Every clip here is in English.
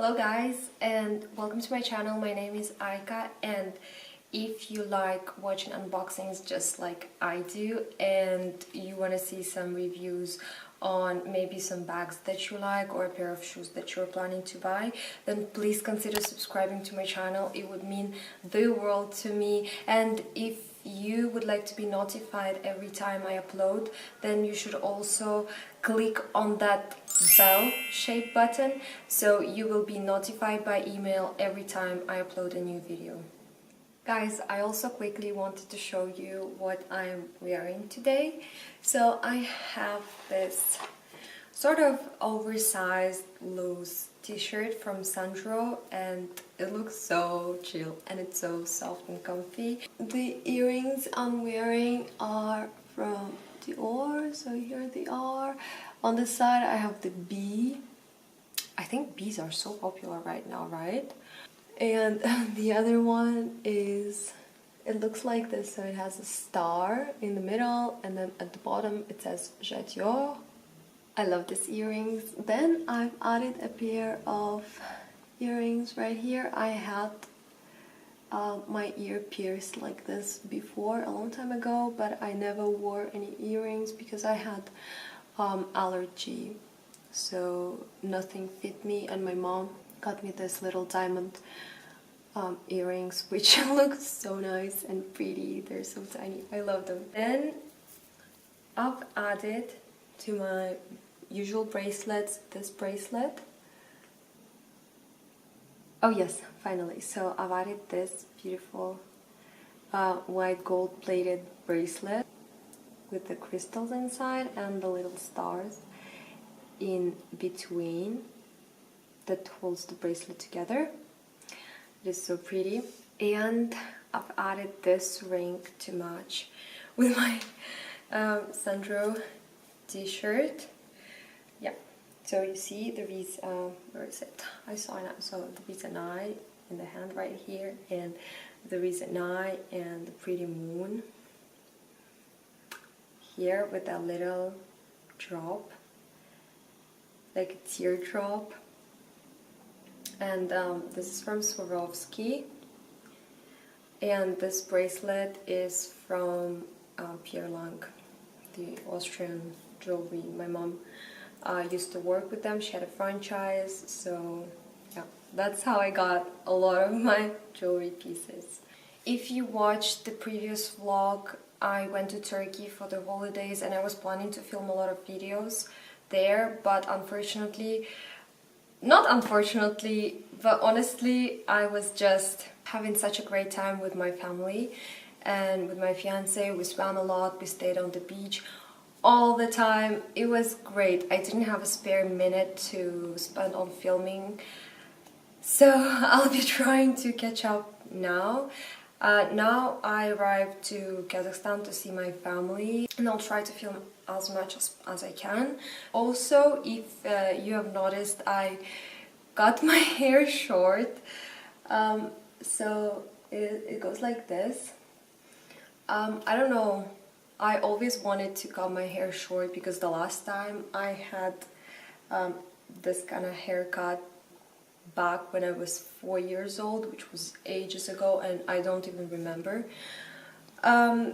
Hello guys, and welcome to my channel. My name is Aika, and if you like watching unboxings just like I do and you want to see some reviews on maybe some bags that you like or a pair of shoes that you're planning to buy, then please consider subscribing to my channel. It would mean the world to me. And if you would like to be notified every time I upload, then you should also click on that bell shaped button so you will be notified by email every time I upload a new video. Guys, I also quickly wanted to show you what I'm wearing today. So I have this sort of oversized loose t-shirt from Sandro, and it looks so chill and it's so soft and comfy. The earrings I'm wearing are from Dior, so here they are. On the side I have the B. I think B's are so popular right now, right? And the other one is, it looks like this, so it has a star in the middle and then at the bottom it says Dior. I love these earrings. Then I've added a pair of earrings right here. I had my ear pierced like this before a long time ago, but I never wore any earrings because I had allergy, so nothing fit me, and my mom got me this little diamond earrings, which look so nice and pretty. They're so tiny. I love them. Then I've added to my usual bracelets this bracelet. Oh yes, finally. So I've added this beautiful white gold plated bracelet with the crystals inside and the little stars in between that holds the bracelet together. It is so pretty. And I've added this ring to match with my Sandro T-shirt. Yeah, so you see there is, where is it? I saw it. So there is an eye in the hand right here, and there is an eye and the pretty moon here with a little drop, like a teardrop. And this is from Swarovski, and this bracelet is from Pierre Lang, the Austrian jewelry. My mom used to work with them. She had a franchise, so yeah, that's how I got a lot of my jewelry pieces. If you watched the previous vlog, I went to Turkey for the holidays and I was planning to film a lot of videos there, but unfortunately, not unfortunately, but honestly, I was just having such a great time with my family and with my fiance. We swam a lot, we stayed on the beach all the time. It was great. I didn't have a spare minute to spend on filming, so I'll be trying to catch up now. Now I arrived to Kazakhstan to see my family, and I'll try to film as much as I can. Also, if you have noticed, I got my hair short, so it goes like this. I don't know, I always wanted to cut my hair short because the last time I had this kind of haircut back when I was 4 years old, which was ages ago, and I don't even remember.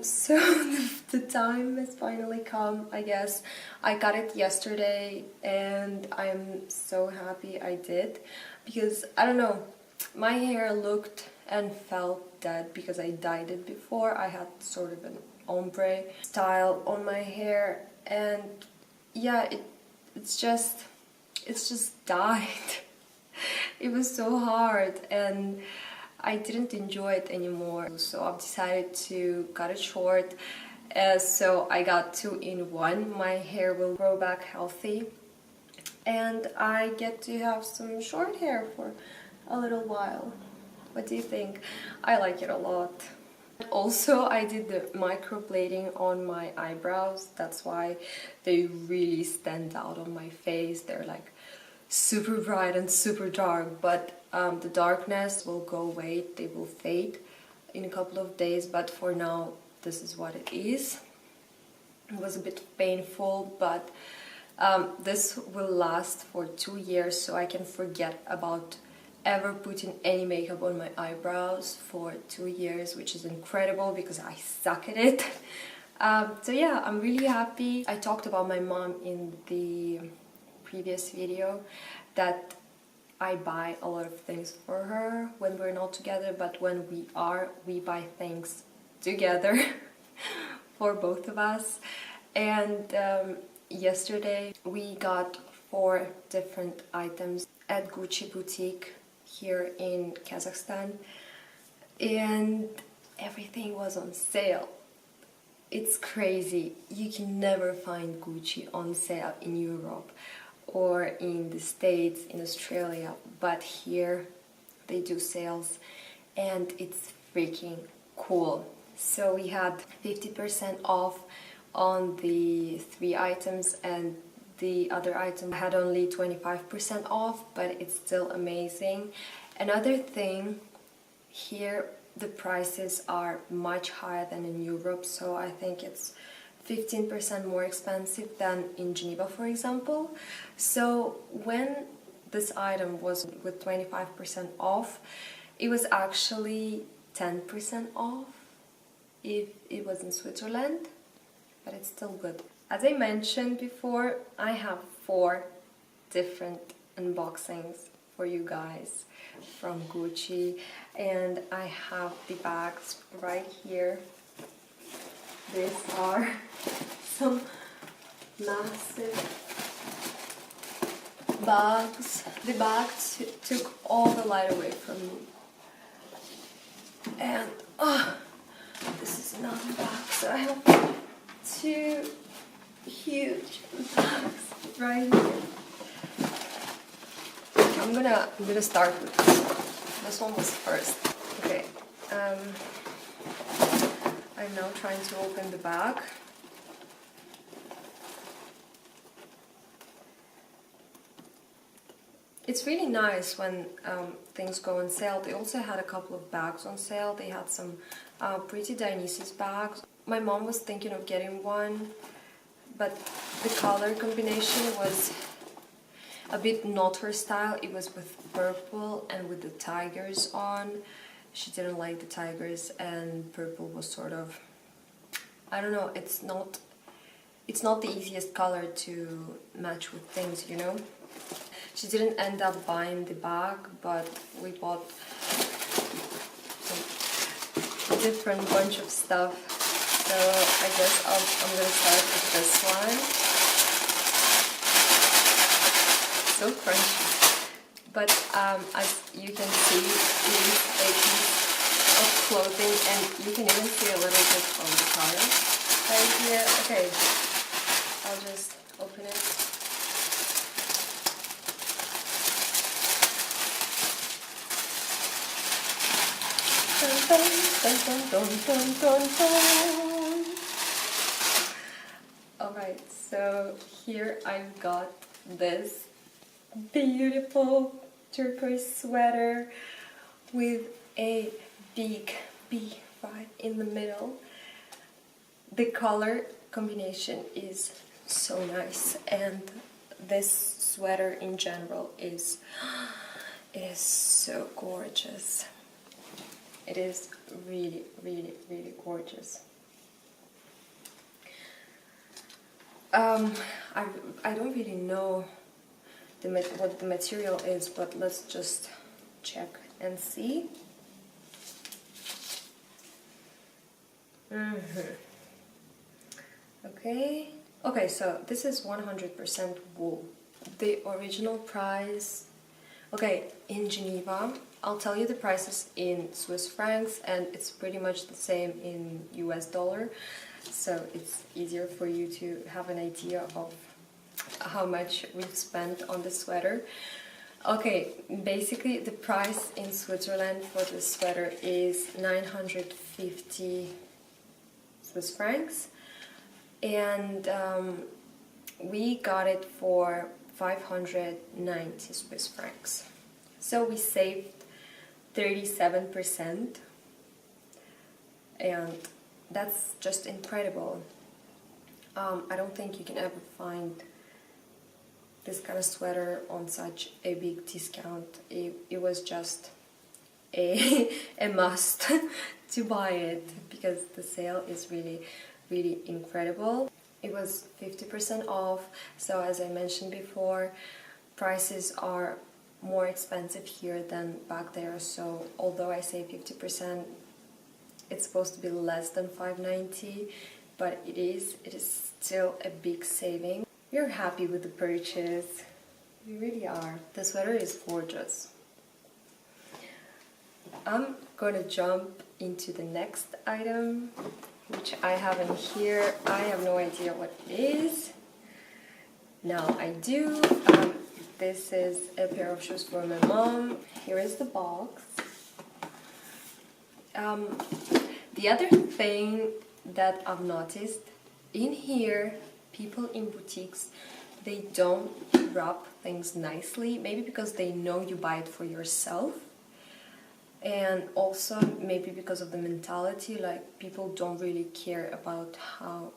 So the time has finally come, I guess. I got it yesterday and I'm so happy I did, because I don't know, my hair looked and felt dead because I dyed it before. I had sort of an ombre style on my hair, and yeah, it's just died. It was so hard and I didn't enjoy it anymore, so I've decided to cut it short. So I got 2-in-1. My hair will grow back healthy and I get to have some short hair for a little while. What do you think? I like it a lot. Also, I did the microblading on my eyebrows. That's why they really stand out on my face. They're like super bright and super dark, but the darkness will go away, they will fade in a couple of days, but for now this is what it is. It was a bit painful, but This will last for 2 years, so I can forget about ever putting any makeup on my eyebrows for 2 years, which is incredible because I suck at it. So yeah, I'm really happy. I talked about my mom in the previous video that I buy a lot of things for her when we're not together, but when we are, we buy things together for both of us. And yesterday we got 4 different items at Gucci boutique here in Kazakhstan, and everything was on sale. It's crazy. You can never find Gucci on sale in Europe or in the States, in Australia, but here they do sales and it's freaking cool. So we had 50% off on the 3 items, and the other item had only 25% off, but it's still amazing. Another thing, here the prices are much higher than in Europe, so I think it's 15% more expensive than in Geneva, for example. So when this item was with 25% off, it was actually 10% off if it was in Switzerland, but it's still good. As I mentioned before, I have 4 different unboxings for you guys from Gucci, and I have the bags right here. These are some massive bags. The bag took all the light away from me. And this is another bag, so I have 2 huge bags right here. I'm gonna start with this one. This one was first. Okay. I'm now trying to open the bag. It's really nice when things go on sale. They also had a couple of bags on sale. They had some pretty Dionysus bags. My mom was thinking of getting one, but the color combination was a bit not her style. It was with purple and with the tigers on. She didn't like the tigers, and purple was sort of, I don't know, it's not the easiest color to match with things, you know. She didn't end up buying the bag, but we bought a different bunch of stuff. So I guess I'm gonna start with this one. So crunchy. But as you can see, it is a piece of clothing, and you can even see a little bit from the color right here. Okay, I'll just open it. Dun, dun, dun, dun, dun, dun, dun. Alright, so here I've got this beautiful turquoise sweater with a big B right in the middle. The color combination is so nice, and this sweater in general is so gorgeous. It is really, really, really gorgeous. I don't really know what the material is, but let's just check and see. Okay, so this is 100% wool. The original price, okay, in Geneva, I'll tell you the prices in Swiss francs, and it's pretty much the same in US dollar, so it's easier for you to have an idea of how much we've spent on the sweater. Okay, basically the price in Switzerland for this sweater is 950 Swiss francs, and we got it for 590 Swiss francs. So we saved 37%, and that's just incredible. I don't think you can ever find this kind of sweater on such a big discount. It was just a must to buy it because the sale is really incredible. It was 50% off, so as I mentioned before, prices are more expensive here than back there. So although I say 50%, it's supposed to be less than $5.90, but it is still a big saving. We're happy with the purchase. We really are. The sweater is gorgeous. I'm gonna jump into the next item, which I have in here. I have no idea what it is. Now I do. This is a pair of shoes for my mom. Here is the box. The other thing that I've noticed in here, people in boutiques, they don't wrap things nicely, maybe because they know you buy it for yourself, and also maybe because of the mentality, like people don't really care about how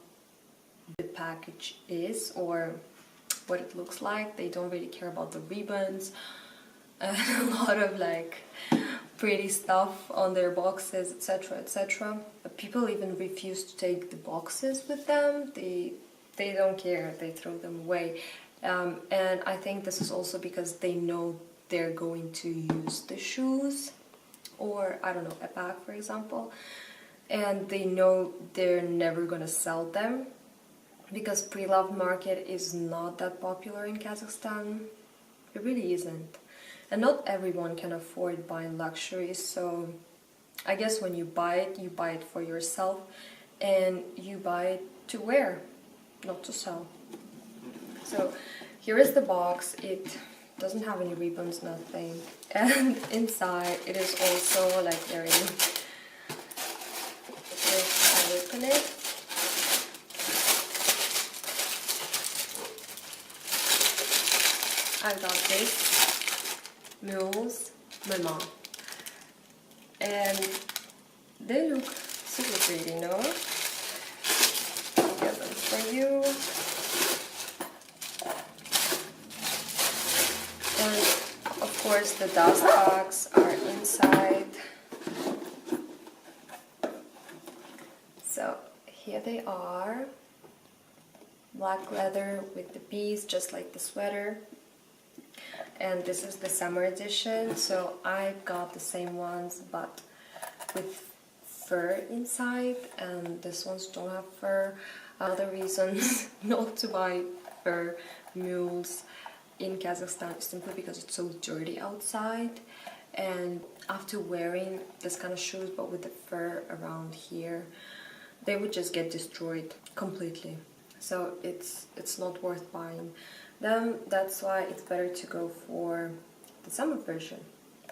the package is or what it looks like. They don't really care about the ribbons and a lot of like pretty stuff on their boxes, etc, etc. But people even refuse to take the boxes with them. They don't care, they throw them away. And I think this is also because they know they're going to use the shoes, or I don't know, a bag for example, and they know they're never gonna sell them because pre-loved market is not that popular in Kazakhstan. It really isn't. And not everyone can afford buying luxuries, so I guess when you buy it for yourself, and you buy it to wear, not to sell. So here is the box. It doesn't have any ribbons, nothing. And inside it is also like very, if I open it, I got this mules, my mom, and they look super pretty, no? I'll get them for you. And of course the dust bags are inside. So here they are, black leather with the bees, just like the sweater. And this is the summer edition, so I got the same ones but with fur inside, and these ones don't have fur. Other reasons not to buy fur mules in Kazakhstan is simply because it's so dirty outside, and after wearing this kind of shoes but with the fur around here, they would just get destroyed completely. So it's not worth buying them. That's why it's better to go for the summer version,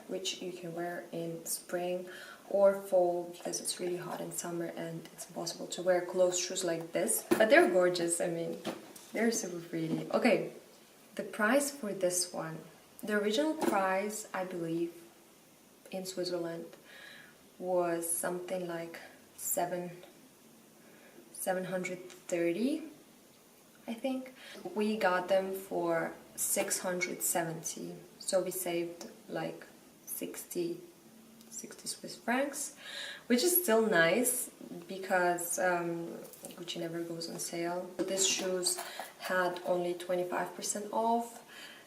which you can wear in spring or fall because it's really hot in summer and it's impossible to wear closed shoes like this. But they're gorgeous, I mean, they're super pretty. Okay, the price for this one. The original price, I believe, in Switzerland was something like 730, I think. We got them for 670, so we saved like 60 Swiss francs, which is still nice because Gucci never goes on sale. These shoes had only 25% off,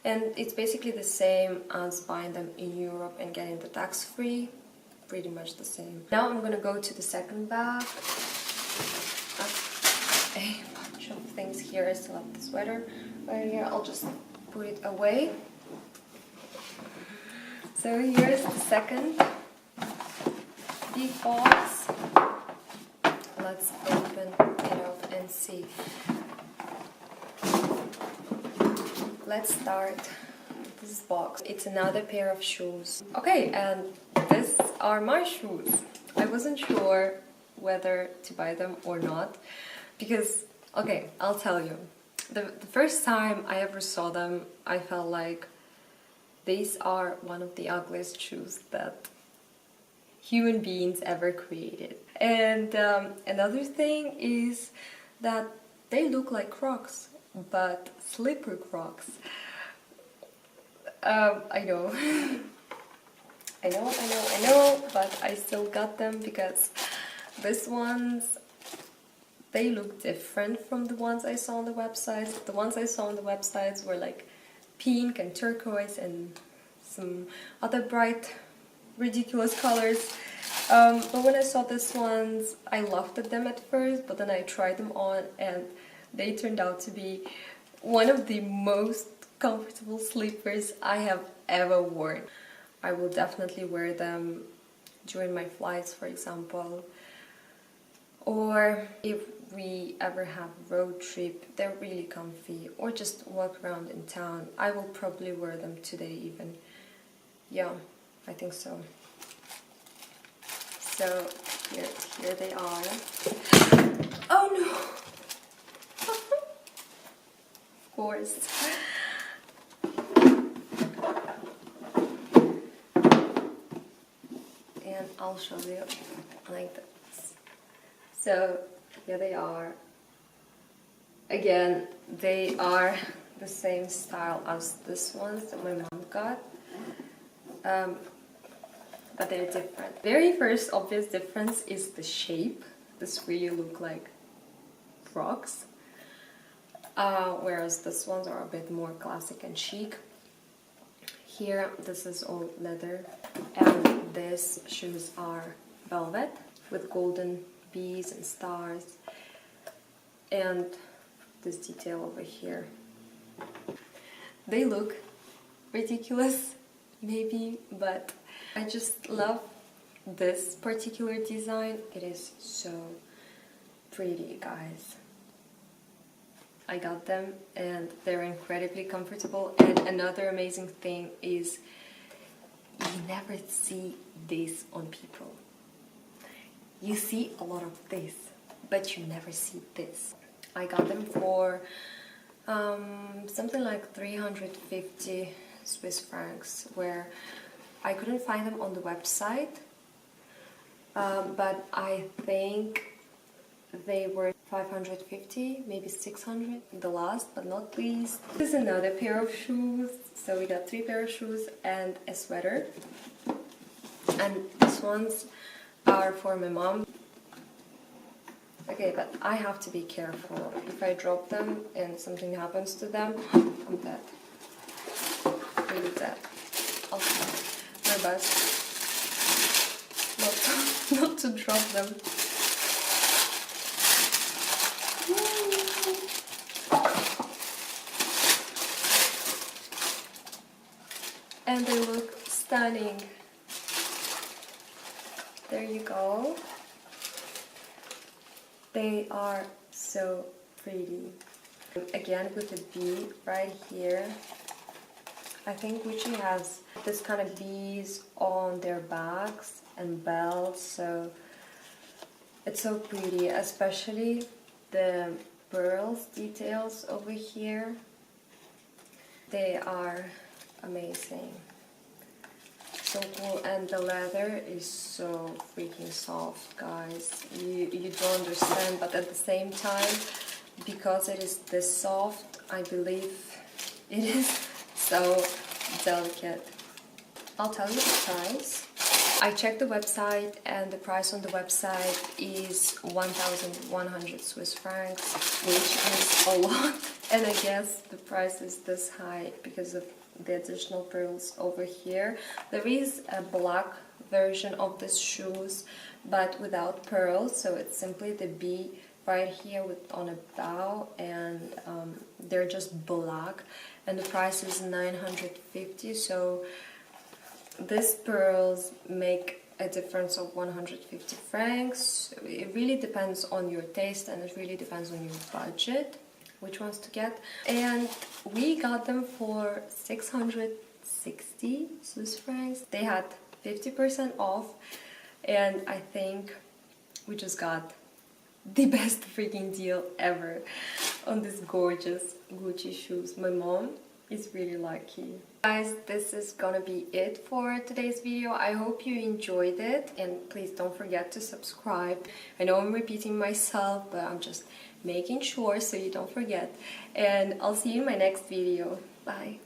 and it's basically the same as buying them in Europe and getting the tax-free, pretty much the same. Now I'm gonna go to the second bag. A bunch of things here. I still have the sweater right here. I'll just put it away. So here's the second big box. Let's open it up and see. Let's start with this box. It's another pair of shoes. Okay, and these are my shoes. I wasn't sure whether to buy them or not because, okay, I'll tell you. The first time I ever saw them, I felt like these are one of the ugliest shoes that human beings ever created. And another thing is that they look like Crocs. but slipper Crocs. I know. I know, but I still got them because these ones, they look different from the ones I saw on the websites. The ones I saw on the websites were like pink and turquoise and some other bright, ridiculous colors. But when I saw these ones, I laughed at them at first, but then I tried them on and they turned out to be one of the most comfortable slippers I have ever worn. I will definitely wear them during my flights, for example, or if we ever have a road trip. They're really comfy, or just walk around in town. I will probably wear them today even. Yeah, I think so. So here they are. Oh no! Of course. And I'll show you like this. So here they are. Again, they are the same style as this ones that my mom got. But they're different. Very first obvious difference is the shape. This really look like Crocs, whereas these ones are a bit more classic and chic. Here, this is all leather, and these shoes are velvet with golden bees and stars, and this detail over here. They look ridiculous, maybe, but I just love this particular design. It is so pretty, guys. I got them and they're incredibly comfortable. And another amazing thing is you never see this on people. You see a lot of this, but you never see this. I got them for something like 350 Swiss francs, where I couldn't find them on the website, but I think they were 550, maybe 600, the last but not least. This is another pair of shoes. So we got 3 pairs of shoes and a sweater. And these ones are for my mom. Okay, but I have to be careful. If I drop them and something happens to them, I'm dead. Really dead. I'll try my best not to drop them. And they look stunning. There you go. They are so pretty. Again with the bee right here. I think Gucci has this kind of bees on their bags and belts, so it's so pretty, especially the pearls details over here. They are amazing. So cool, and the leather is so freaking soft, guys. You don't understand, but at the same time, because it is this soft, I believe it is so delicate. I'll tell you the price. I checked the website and the price on the website is 1,100 Swiss francs, which is a lot. And I guess the price is this high because of the additional pearls over here. There is a black version of these shoes, but without pearls, so it's simply the bee right here on a bow, and they're just black, and the price is 950. So these pearls make a difference of 150 francs. It really depends on your taste, and it really depends on your budget which ones to get. And we got them for 660 Swiss francs. They had 50% off, and I think we just got the best freaking deal ever on these gorgeous Gucci shoes. My mom is really lucky. Guys, this is gonna be it for today's video. I hope you enjoyed it, and please don't forget to subscribe. I know I'm repeating myself, but I'm just making sure so you don't forget. And I'll see you in my next video. Bye.